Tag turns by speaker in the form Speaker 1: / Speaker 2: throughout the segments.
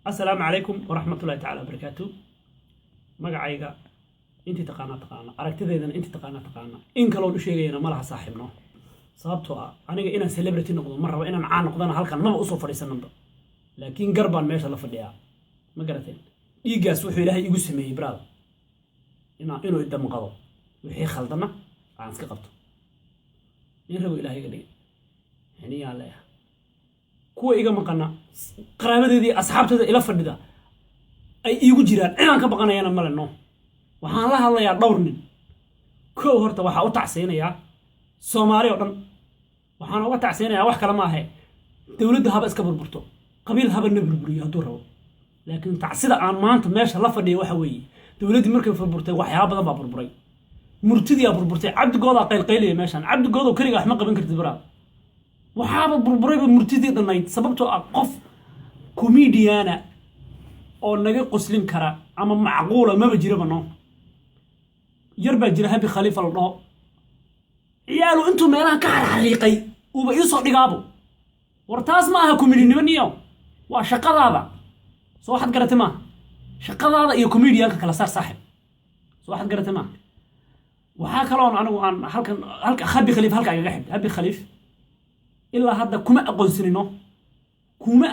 Speaker 1: السلام عليكم ورحمة الله تعالى وبركاته. مقعيقا انتي تقانا أركتديدنا انتي تقانا إن كلون شيغينا مالها صاحبنا sababtoo aniga inaan celebrity noqdo ma rabo inaan caan noqdana halkan ma usoo fariisanaba laakiin garbaan meesha la fadhiyaa ma garateen dhiigaas wuxuu ilaahay igu sameeyay brother inuu idam qado wixii khaldana aan iska qabto in rabo ilaahay iga dhigay yani yaa leeyahay kuwa iga maqana qaraabadeedii asxaabteeda ila fadhida ay iigu jiraan inaan ka baqanayana ma leno waxaan la hadlayaa dhowr nin koow horta waxa u tacsiinayaa Soomaali oo dhan waxaan uga tacsiinayaa wax kale ma aha dawladda haba iska burburto qabiil haba na burburiyo haduu rabo laakiin tacsida aan maanta meesha la fadhiyo waxa weeye dawladdu markay burburtay waxyaabo badan baa burburay murtidii burburtay cabdigooda qaylqaylay meeshan cabdigooda kaliya wax ma qaban kartid baraad waxaaba burburay murtidii dhanayd sababtoo ah qof comedian oo naga qoslin kara ama macquula ma jiraba no yarba jira habi khalifa la dhaho عيالو انتو ميلان كحر حقيقي وبيوصل دغابو ورتاس maaha comedian niyo waa shaqadaada soo waxad garatay ma shaqadaada iyo comedian ka kala saar saaxib soo waxad garatay ma waxa kale oo anigu aan halkan khabi khaliif halka iga xid habi khaliif illa hadda kuma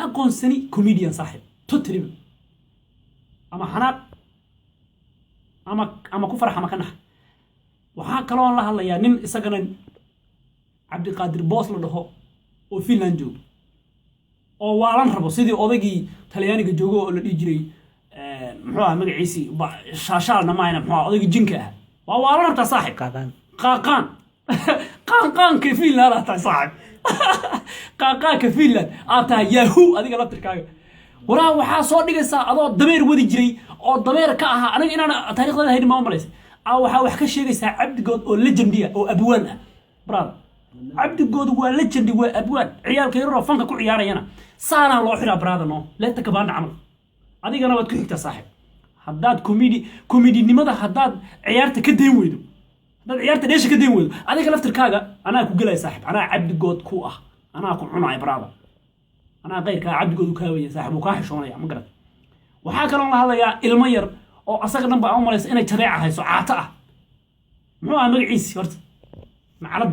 Speaker 1: aqoonsani comedian saaxib totally ama xanaaq ama ku farxa ma kana waxa kale oo la hadlayaa nin isagana Cabdiqaadir Boos la dhaho oo Finland joogo oo waalan rabo sidii odagii Talyaaniga joogo oo la dhigi jiray muxuu ahaa magaciisi shaashaalna maayna muxuu odagii jinka ah waa waalan rabta saaxib qaan ka Finland rabta saaxib qaan ka Finland aata yahoo adiga la tirkaaga waraa waxa soo dhigaysa adoo dameer wadi jiray oo dameer ka aha aniga inaan taariikhda haydi ma malaysa أو wax ka sheegaysa cabdigood oo legendiya oo abwaan ah brother cabdigood waa legend waa abwaan ciyaalka yar oo fanka ku ciyaarayana saana loo xiraa brother no leeta ka baan camal adigana waad ku xigta saaxib haddaad comedy nimada haddaad ciyaarta ka deen weydo haddaad ciyaarta dheesha ka deen weydo adiga laftirkaaga anaa ku galay saaxib anaa cabdigood ku ah anaa ku cunay brother anaa qeyrka cabdigood ka weeyay saaxib ka xishoonaya ma garad waxa kale oo la hadlayaa ilmo yar oo asaga dhanba aan malaysa inay jadeeca hayso caata ah muxuu ah magaciisi horta macalad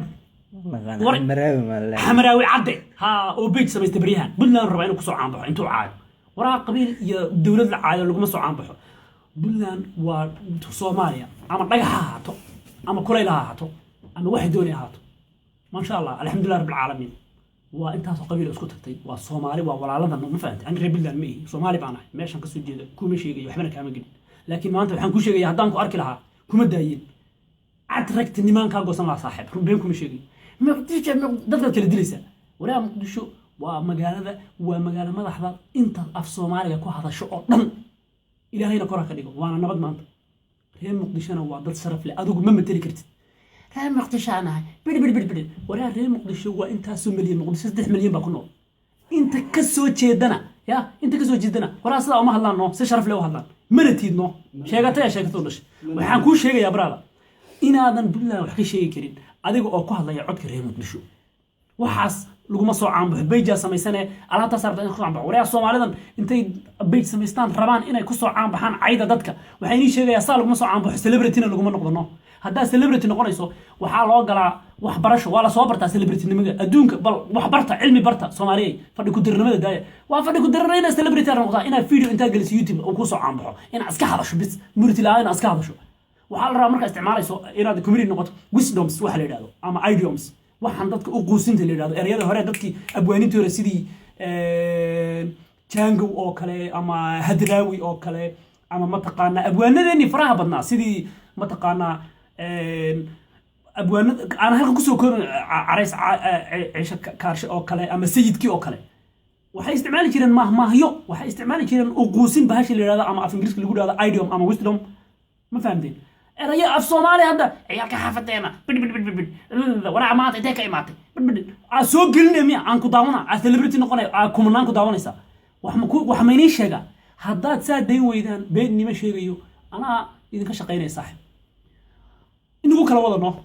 Speaker 1: xamaraawi cadde ha oo beej samaystay bariyahan buntland raba inuu ku soo caanbaxo intuu caayo waraa qabiil iyo dawlad la caayo laguma soo caanbaxo buntland waa Soomaaliya ama dhagax ha ahaato ama kuleyl ha ahaato ama wax dooni ha ahaato ma sha Allah alxamdulillah rabbil caalamiin waa intaas oo qabiil isku tagtay waa Soomaali waa walaalada ma fahanti aan reer buntland ma ihi Soomaali baan ahay meeshan ka soo jeeda kuma sheegay waxbana kaama gelin laakiin maanta waxaan ku sheegay haddaan ku arki lahaa kuma daayeen cad ragti nimanka goosan la saaxiib rubeen kuma sheegay maqdisho dadka kala dilaysa waraa maqdisho waa magaalada madaxda inta af Soomaaliga ku hadasho oo dhan ilaahayna kor ka dhigo waana nabad maanta reer maqdishona waa dad sharaf leh adigu ma matali kartid reer maqdisho anahay bid waraa reer maqdisho waa inta Soomaaliya maqdisho 3 milyan baa ku nool inta ka soo jeedana waraa sida uma hadlaan no si sharaf leh u hadlaan مرتيدنا شيء تونش وحنكون شيء يا برادة إن هذا بالله وحكي شيء كريم أديك أو كهلا يعود كريم وتنشو وحاس لو ما صار عم بيجا سميسنة على تصرف أنا خص عم بوريا الصومالي أنت بيج سميستان ربان إنه كسر عم بحن عيدا دتك وحيني شيء يا صار لو ما صار عم بسليبرتين لو ما نقدرنا هذا سليبرتي نقوليسو وحال وقلا وحبرش ولا صابرتا سليبرتي نمجا أدونك بل وحبرتا علمي برتا صومالي فدي كدر نمدا داي وفدي كدر رينا سليبرتي نقطة إنا فيديو إنتاج جلس يوتيوب أو كوسو عم بحو إنا أسكح هذا شو بس مرتي لا إنا أسكح هذا شو وحال رأى مركز استعمالي سو إرادة كوميدي نقطة ويسدومز وحلا يدادو أما أيديومز وحندتك أقوسين تلي يدادو أرياده هراء دتك أبواني تورسيدي تانجو أو كله أما هدراوي أو كله أما ما تقانا أبوانا ذني فراها بدنا سيدي ما تقانا أبوانا أنا هلك كسر كون عريس عيشة كارش أو كله أما سيد كي أو كله وحي استعمال كيرن ما هيو وحي استعمال كيرن أقوسين بهاش اللي هذا أما في إنجليز اللي يقول هذا أيديوم أما ويستلم ما فهمتين رجاء في الصومالي هذا عيالك حافتينا بد وأنا عماتي تيك عماتي بد أسوق قلنا ميا عنكو داونا أسلبرتي نقولي أكمل عنكو داونا إسا وحمينيش شجع هذا تساعد دين ويدان بيني مش يجيو أنا إذا كشقيني صاحب إنه كلا والله